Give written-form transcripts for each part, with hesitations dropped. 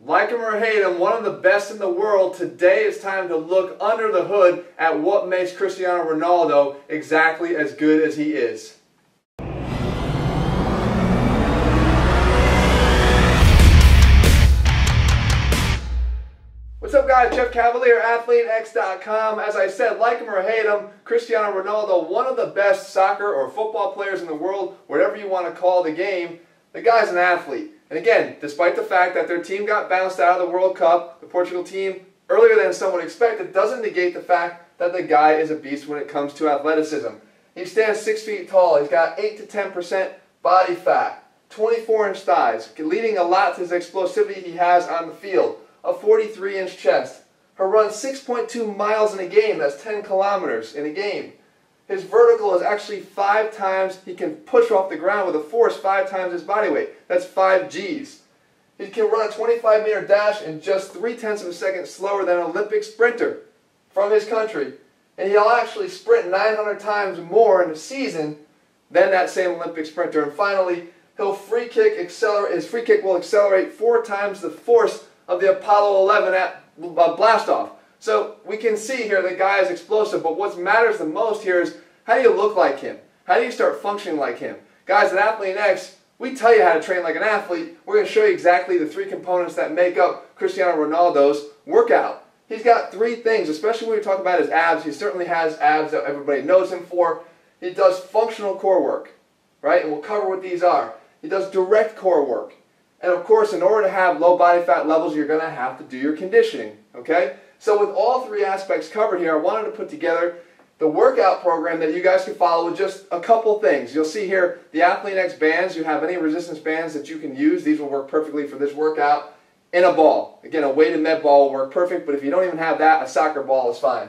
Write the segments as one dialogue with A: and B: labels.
A: Like him or hate him, one of the best in the world, today it's time to look under the hood at what makes Cristiano Ronaldo exactly as good as he is. What's up guys, Jeff Cavalier, ATHLEAN-X.com. As I said, like him or hate him, Cristiano Ronaldo, one of the best soccer or football players in the world, whatever you want to call the game. The guy's an athlete. And again, despite the fact that their team got bounced out of the World Cup, the Portugal team, earlier than someone expected, doesn't negate the fact that the guy is a beast when it comes to athleticism. He stands 6 feet tall, he's got 8 to 10% body fat, 24-inch thighs, leading a lot to his explosivity he has on the field, a 43-inch chest. He'll run 6.2 miles in a game, that's 10 kilometers in a game. His vertical is actually 5 times, he can push off the ground with a force 5 times his body weight. That's 5 Gs. He can run a 25-meter dash in just 0.3 of a second slower than an Olympic sprinter from his country. And he'll actually sprint 900 times more in a season than that same Olympic sprinter. And finally, his free kick will accelerate 4 times the force of the Apollo 11 blast-off. So we can see here the guy is explosive, but what matters the most here is how do you look like him? How do you start functioning like him? Guys, at ATHLEAN-X, we tell you how to train like an athlete. We're going to show you exactly the 3 components that make up Cristiano Ronaldo's workout. He's got 3 things, especially when we talk about his abs. He certainly has abs that everybody knows him for. He does functional core work, right? And we'll cover what these are. He does direct core work. And of course, in order to have low body fat levels, you're going to have to do your conditioning, okay? So with all 3 aspects covered here, I wanted to put together the workout program that you guys can follow with just a couple things. You'll see here the ATHLEAN-X bands. You have any resistance bands that you can use. These will work perfectly for this workout. And a ball. Again, a weighted med ball will work perfect, but if you don't even have that, a soccer ball is fine.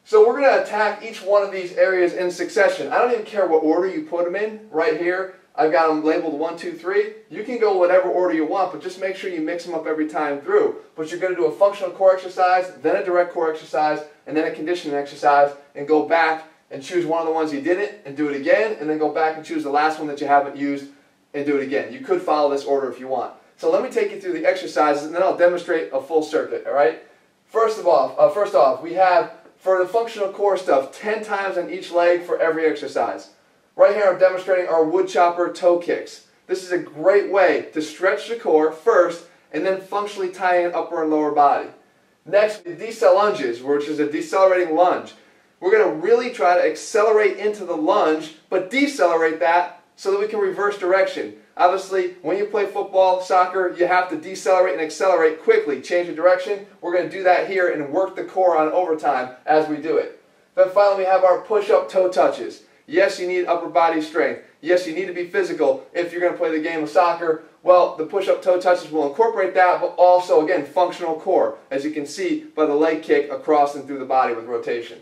A: So we're going to attack each one of these areas in succession. I don't even care what order you put them in right here. I've got them labeled 1, 2, 3. You can go whatever order you want, but just make sure you mix them up every time through. But you're going to do a functional core exercise, then a direct core exercise, and then a conditioning exercise, and go back and choose one of the ones you didn't, and do it again, and then go back and choose the last one that you haven't used, and do it again. You could follow this order if you want. So let me take you through the exercises, and then I'll demonstrate a full circuit, all right? First off, we have, for the functional core stuff, 10 times on each leg for every exercise. Right here I'm demonstrating our wood chopper toe kicks. This is a great way to stretch the core first and then functionally tie in upper and lower body. Next, the decel lunges, which is a decelerating lunge. We're going to really try to accelerate into the lunge, but decelerate that so that we can reverse direction. Obviously, when you play football, soccer, you have to decelerate and accelerate quickly, change the direction. We're going to do that here and work the core on overtime as we do it. Then finally we have our push-up toe touches. Yes, you need upper body strength. Yes, you need to be physical if you're going to play the game of soccer. Well, the push-up toe touches will incorporate that, but also, again, functional core, as you can see by the leg kick across and through the body with rotation.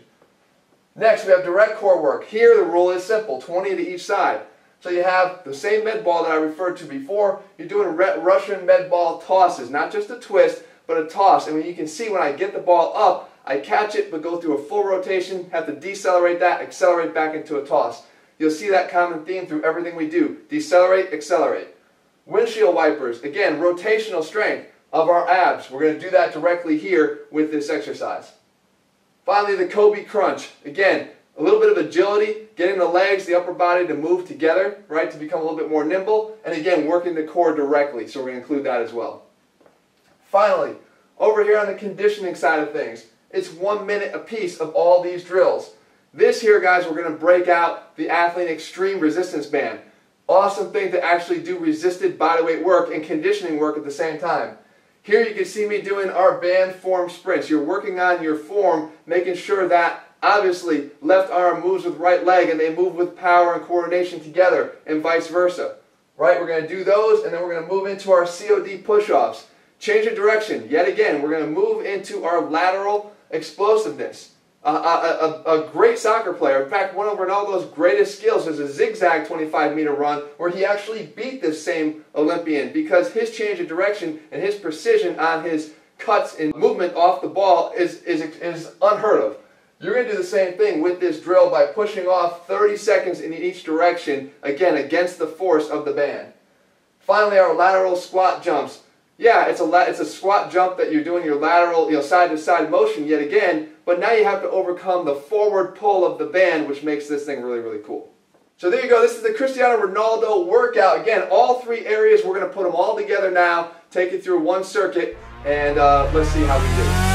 A: Next, we have direct core work. Here, the rule is simple, 20 to each side. So you have the same med ball that I referred to before. You're doing Russian med ball tosses, not just a twist, but a toss. And you can see when I get the ball up, I catch it, but go through a full rotation, have to decelerate that, accelerate back into a toss. You'll see that common theme through everything we do. Decelerate, accelerate. Windshield wipers, again, rotational strength of our abs. We're going to do that directly here with this exercise. Finally, the Kobe crunch. Again, a little bit of agility, getting the legs, the upper body to move together, right, to become a little bit more nimble. And again, working the core directly, so we're going to include that as well. Finally, over here on the conditioning side of things, it's 1 minute apiece of all these drills. This here, guys, we're going to break out the ATHLEAN Extreme Resistance Band. Awesome thing to actually do resisted bodyweight work and conditioning work at the same time. Here you can see me doing our band form sprints. You're working on your form, making sure that, obviously, left arm moves with right leg and they move with power and coordination together, and vice versa. Right, we're going to do those, and then we're going to move into our COD push-offs. Change of direction. Yet again, we're going to move into our lateral explosiveness. A great soccer player, in fact, one of Ronaldo's greatest skills is a zigzag 25-meter run where he actually beat this same Olympian because his change of direction and his precision on his cuts and movement off the ball is unheard of. You're going to do the same thing with this drill by pushing off 30 seconds in each direction, again, against the force of the band. Finally, our lateral squat jumps. Yeah, it's a squat jump that you're doing your lateral, side-to-side motion yet again, but now you have to overcome the forward pull of the band, which makes this thing really, really cool. So there you go. This is the Cristiano Ronaldo workout. Again, all three areas, we're going to put them all together now, take it through one circuit, and let's see how we do.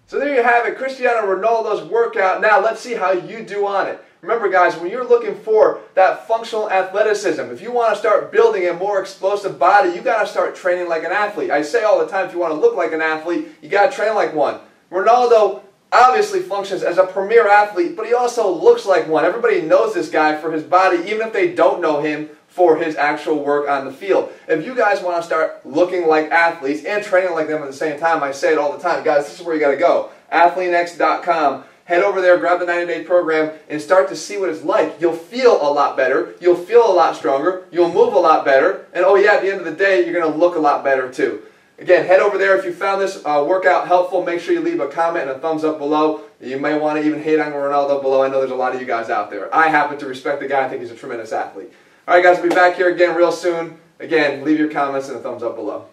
A: So there you have it, Cristiano Ronaldo's workout. Now let's see how you do on it. Remember guys, when you're looking for that functional athleticism, if you want to start building a more explosive body, you got to start training like an athlete. I say all the time, if you want to look like an athlete, you got to train like one. Ronaldo obviously functions as a premier athlete, but he also looks like one. Everybody knows this guy for his body, even if they don't know him for his actual work on the field. If you guys want to start looking like athletes and training like them at the same time, I say it all the time, guys, this is where you got to go. ATHLEAN-X.com. Head over there, grab the 90-day program, and start to see what it's like. You'll feel a lot better. You'll feel a lot stronger. You'll move a lot better. And oh yeah, at the end of the day, you're going to look a lot better too. Again, head over there. If you found this workout helpful, make sure you leave a comment and a thumbs up below. You may want to even hate on Ronaldo below. I know there's a lot of you guys out there. I happen to respect the guy. I think he's a tremendous athlete. All right, guys, we'll be back here again real soon. Again, leave your comments and a thumbs up below.